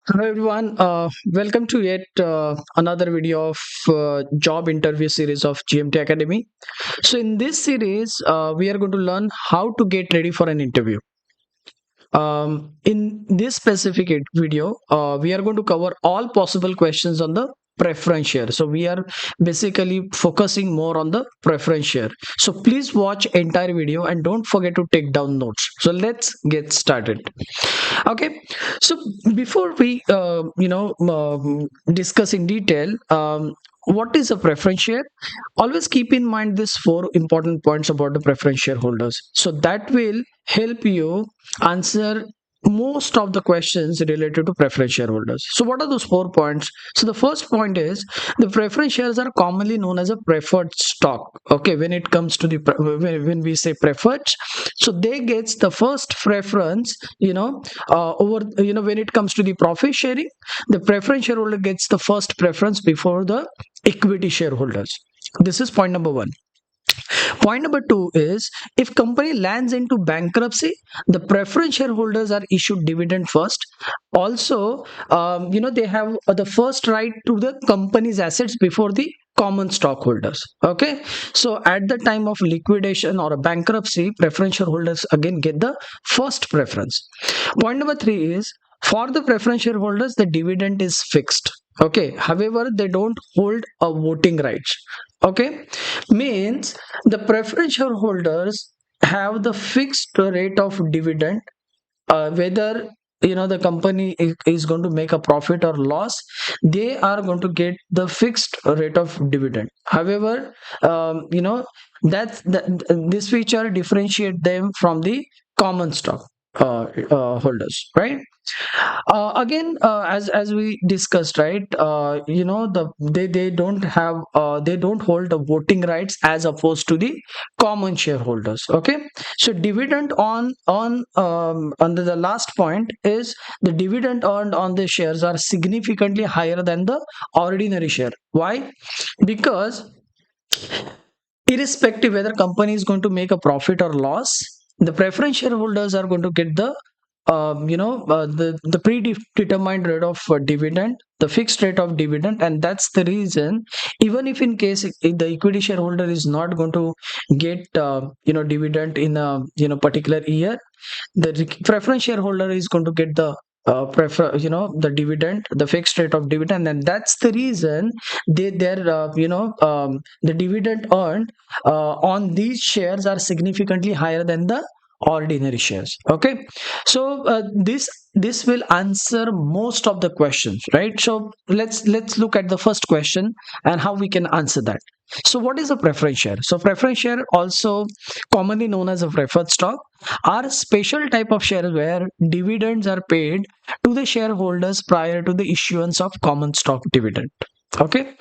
Hello everyone, welcome to yet another video of job interview series of GMT Academy. So in this series, we are going to learn how to get ready for an interview. In this specific video, we are going to cover all possible questions on the preference share. So we are basically focusing more on the preference share. So please watch entire video and don't forget to take down notes. So let's get started. Okay, so before we discuss in detail what is a preference share, always keep in mind these four important points about the preference shareholders, so that will help you answer most of the questions related to preference shareholders. So what are those 4 points? So the first point is the preference shares are commonly known as a preferred stock. Okay, when it comes to the when we say preferred, so they gets the first preference, over, when it comes to the profit sharing, the preference shareholder gets the first preference before the equity shareholders. This is point number one. Point number two is if company lands into bankruptcy, the preference shareholders are issued dividend first. Also, they have the first right to the company's assets before the common stockholders. Okay, so at the time of liquidation or a bankruptcy, preference shareholders again get the first preference. Point number three is for the preference shareholders, the dividend is fixed. Okay, however, they don't hold a voting rights. Okay, means the preference shareholders have the fixed rate of dividend, whether the company is going to make a profit or loss, they are going to get the fixed rate of dividend. However, this feature differentiate them from the common stock holders, right? Again, as we discussed, right, they don't have they don't hold the voting rights as opposed to the common shareholders. Okay, so dividend on under the last point is the dividend earned on the shares are significantly higher than the ordinary share. Why? Because irrespective whether company is going to make a profit or loss, the preference shareholders are going to get the predetermined rate of dividend, the fixed rate of dividend. And that's the reason, even if in case if the equity shareholder is not going to get dividend in a particular year, the preference shareholder is going to get the the dividend, the fixed rate of dividend. And that's the reason their the dividend earned on these shares are significantly higher than the ordinary shares. Okay, so this will answer most of the questions, right? So let's look at the first question and how we can answer that. So what is a preference share? So preference share, also commonly known as a preferred stock, are a special type of share where dividends are paid to the shareholders prior to the issuance of common stock dividend. Okay,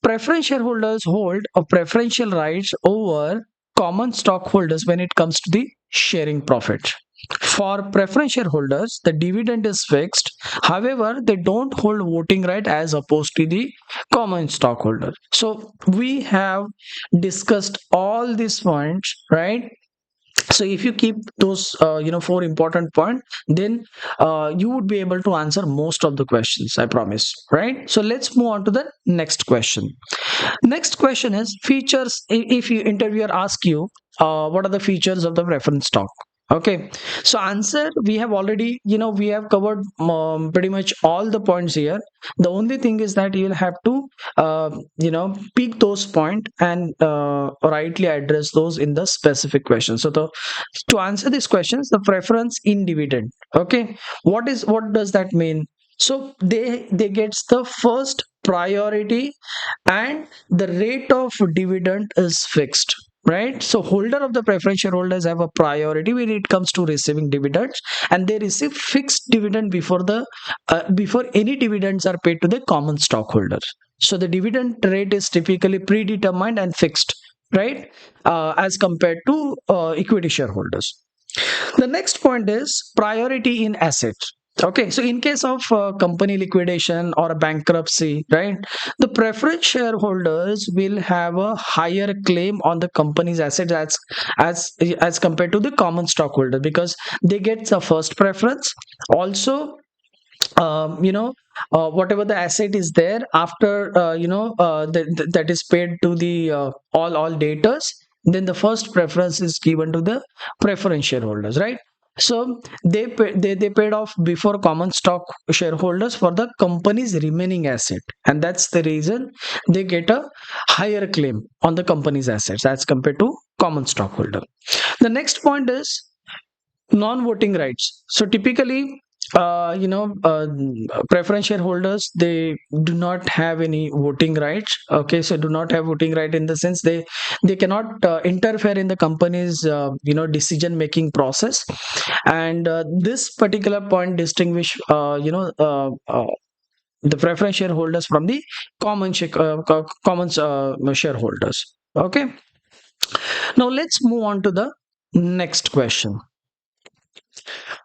preference shareholders hold a preferential rights over common stockholders when it comes to the sharing profit. For preference shareholders, the dividend is fixed. However, they don't hold voting right as opposed to the common stockholder. So we have discussed all these points, right? So if you keep those four important points, then you would be able to answer most of the questions, I promise, right? So let's move on to the next question. Next question is features. If you interviewer ask you what are the features of the preference stock. Okay, so answer, we have already, we have covered pretty much all the points here. The only thing is that you'll have to pick those points and rightly address those in the specific question. So to answer these questions, the preference in dividend. Okay, what does that mean? So they gets the first priority, and the rate of dividend is fixed, right? So holder of the preference shareholders have a priority when it comes to receiving dividends, and they receive fixed dividend before any dividends are paid to the common stockholders. So the dividend rate is typically predetermined and fixed, right? As compared to equity shareholders. The next point is priority in assets. Okay, so in case of company liquidation or a bankruptcy, right, the preference shareholders will have a higher claim on the company's assets as compared to the common stockholder, because they get the first preference. Also, whatever the asset is there after that is paid to the all debtors, then the first preference is given to the preference shareholders, right? So they paid off before common stock shareholders for the company's remaining asset, and that's the reason they get a higher claim on the company's assets as compared to common stockholder. The next point is non-voting rights. So typically, preference shareholders, they do not have any voting rights. Okay, so do not have voting right in the sense they cannot interfere in the company's decision making process. And this particular point distinguish the preference shareholders from the common shareholders. Okay, now let's move on to the next question.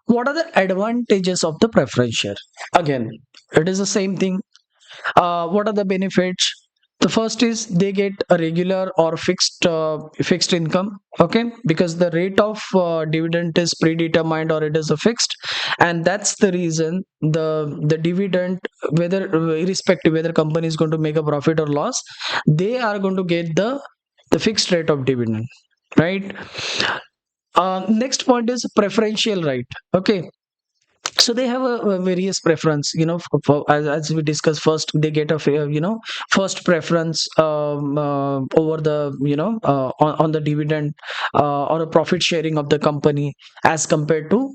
What are the advantages of the preference share? Again, it is the same thing. What are the benefits? The first is they get a regular or fixed income. Okay, because the rate of dividend is predetermined, or it is a fixed, and that's the reason the dividend, whether irrespective whether company is going to make a profit or loss, they are going to get the fixed rate of dividend, right? Next point is preferential right. Okay, so they have a various preference, as we discussed. First, they get a first preference over the on the dividend or a profit sharing of the company as compared to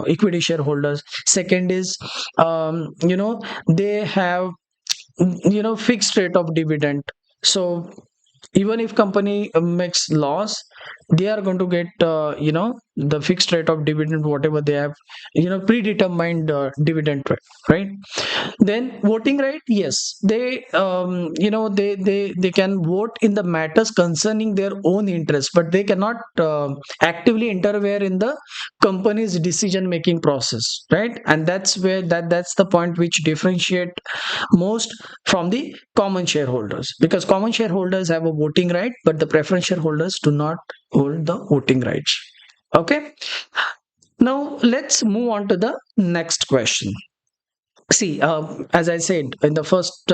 equity shareholders. Second is they have fixed rate of dividend. So even if company makes loss, they are going to get the fixed rate of dividend, whatever they have predetermined dividend rate, right? Then voting right, yes, they can vote in the matters concerning their own interest, but they cannot actively interfere in the company's decision making process, right? And that's where that's the point which differentiate most from the common shareholders, because common shareholders have a voting right, but the preference shareholders do not hold the voting rights. Okay, now let's move on to the next question. See, as I said in the first,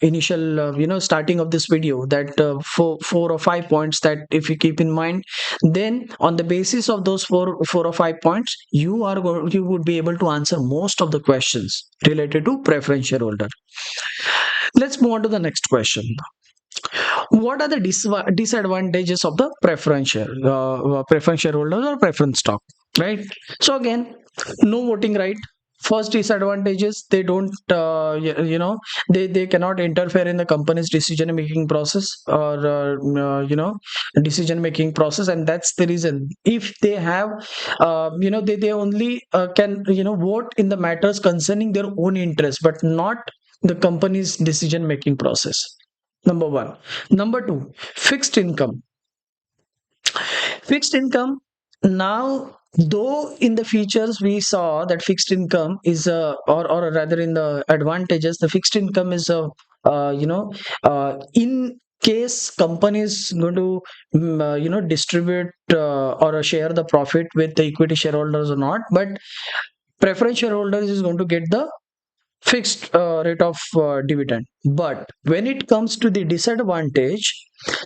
initial, starting of this video, that four or five points that if you keep in mind, then on the basis of those four or five points, you would be able to answer most of the questions related to preference shareholder. Let's move on to the next question. What are the disadvantages of the preference shareholders or preference stock, right? So again, no voting right. First disadvantage is they don't they cannot interfere in the company's decision making process, or decision making process, and that's the reason if they have they only can vote in the matters concerning their own interest, but not the company's decision making process. Number one. Number two, fixed income. Fixed income. Now, though in the features we saw that fixed income is or rather in the advantages, the fixed income is a in case company is going to distribute or share the profit with the equity shareholders or not, but preference shareholders is going to get the fixed rate of dividend. But when it comes to the disadvantage,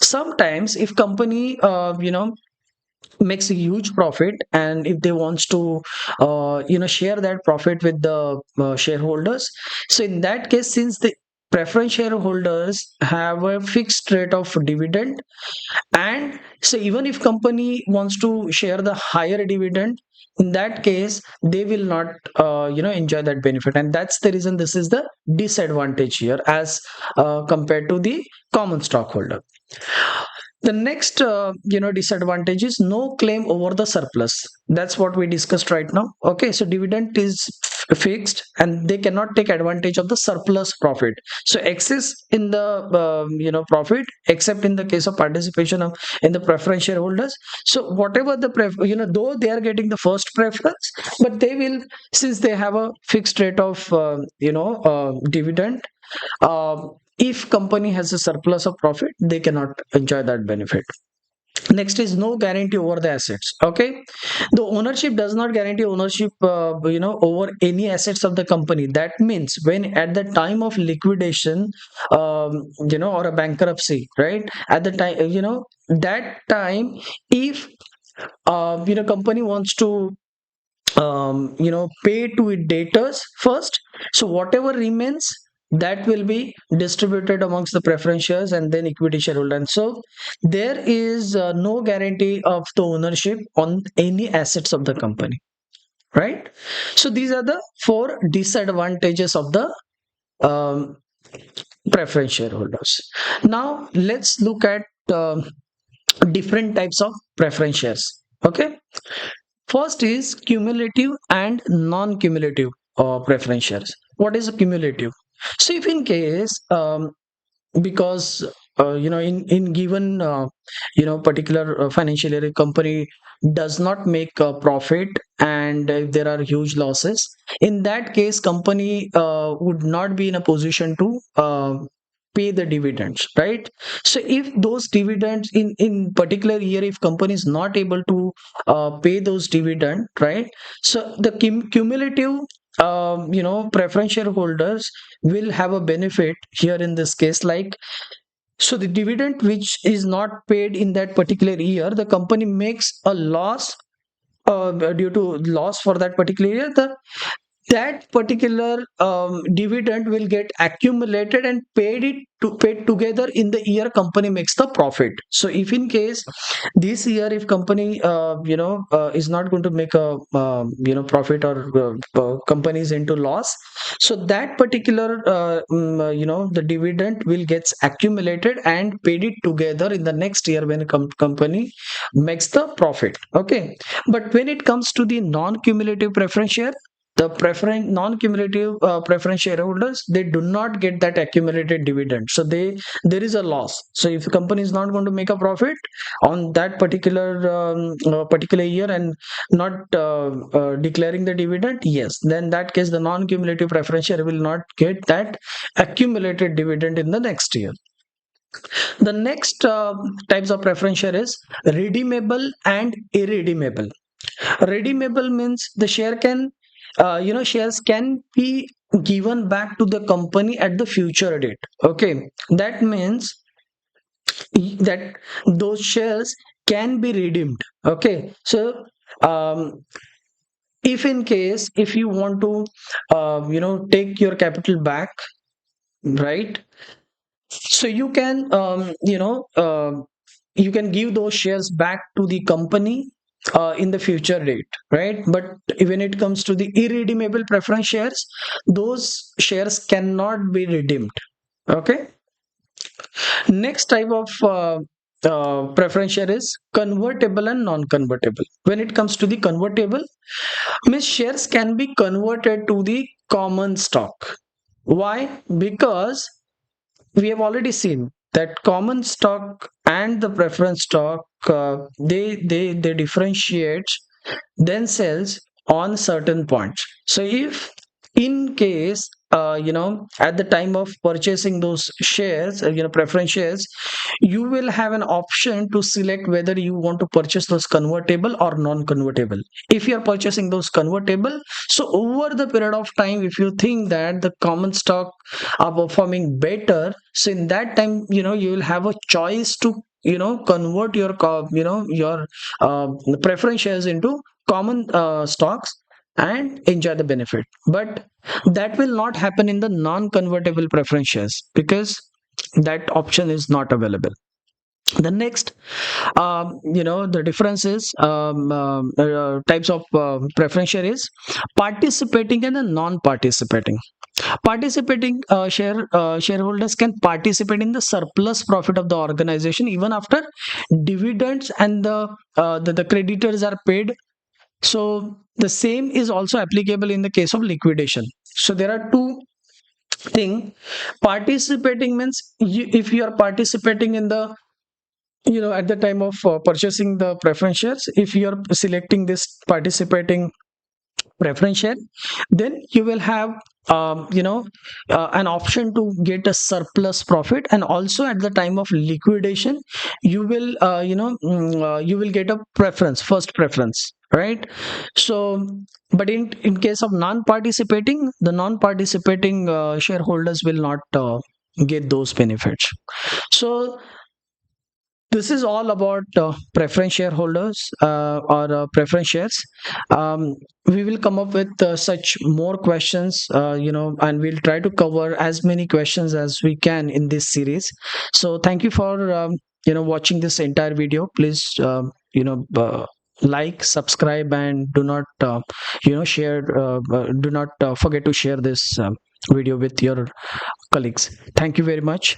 sometimes if company makes a huge profit, and if they wants to share that profit with the shareholders, so in that case, since the preference shareholders have a fixed rate of dividend, and so even if company wants to share the higher dividend, in that case they will not enjoy that benefit, and that's the reason this is the disadvantage here as compared to the common stockholder. The next disadvantage is no claim over the surplus. That's what we discussed right now. Okay, so dividend is fixed, and they cannot take advantage of the surplus profit. So excess in the profit, except in the case of participation of in the preference shareholders. So whatever the though they are getting the first preference, but they will, since they have a fixed rate of dividend, if company has a surplus of profit, they cannot enjoy that benefit. Next is no guarantee over the assets. Okay, the ownership does not guarantee ownership, over any assets of the company. That means when at the time of liquidation, or a bankruptcy, right? At the time, that time, if company wants to pay to its debtors first, so whatever remains, that will be distributed amongst the preference shares and then equity shareholder. And so there is no guarantee of the ownership on any assets of the company, right? So these are the four disadvantages of the um, preference shareholders. Now let's look at different types of preference shares. Okay, first is cumulative and non-cumulative preference shares. What is a cumulative? So if in case, because in given particular financial year, a company does not make a profit, and if there are huge losses, in that case company would not be in a position to pay the dividends, right? So if those dividends in particular year, if company is not able to pay those dividend, right? So the cumulative preference shareholders will have a benefit here in this case. Like, so the dividend which is not paid in that particular year, the company makes a loss due to loss for that particular year. That particular dividend will get accumulated and paid together in the year company makes the profit. So if in case this year, if company is not going to make a profit, or company is into loss, so that particular the dividend will gets accumulated and paid it together in the next year when a company makes the profit. Okay, but when it comes to the non-cumulative preference share, the preference non-cumulative preference shareholders, they do not get that accumulated dividend, so there is a loss. So if the company is not going to make a profit on that particular year and not declaring the dividend, yes, then that case the non-cumulative preference share will not get that accumulated dividend in the next year. The next types of preference share is redeemable and irredeemable. Redeemable means the share can, shares can be given back to the company at the future date. Okay, that means that those shares can be redeemed. Okay, so if in case, if you want to, take your capital back, right? So you can, you can give those shares back to the company in the future date, right? But when it comes to the irredeemable preference shares, those shares cannot be redeemed. Okay, next type of preference share is convertible and non-convertible. When it comes to the convertible, means shares can be converted to the common stock. Why? Because we have already seen that common stock and the preference stock, they differentiate themselves on certain points. So if in case, at the time of purchasing those shares, preference shares, you will have an option to select whether you want to purchase those convertible or non-convertible. If you are purchasing those convertible, so over the period of time, if you think that the common stock are performing better, so in that time, you will have a choice to convert your your uh, preference shares into common stocks and enjoy the benefit. But that will not happen in the non-convertible preference shares, because that option is not available. The next, the difference is, types of preference share is participating and a non-participating. Participating shareholders can participate in the surplus profit of the organization even after dividends and the creditors are paid. So the same is also applicable in the case of liquidation. So there are two thing. Participating means if you are participating in the, at the time of purchasing the preference shares, if you are selecting this participating preference share, then you will have an option to get a surplus profit, and also at the time of liquidation you will you will get a preference, first preference, right? So but in case of non-participating, the non-participating shareholders will not get those benefits. So this is all about preference shareholders or preference shares. um, we will come up with such more questions, and we'll try to cover as many questions as we can in this series. So thank you for watching this entire video. Please like, subscribe, and do not share, do not forget to share this video with your colleagues. Thank you very much.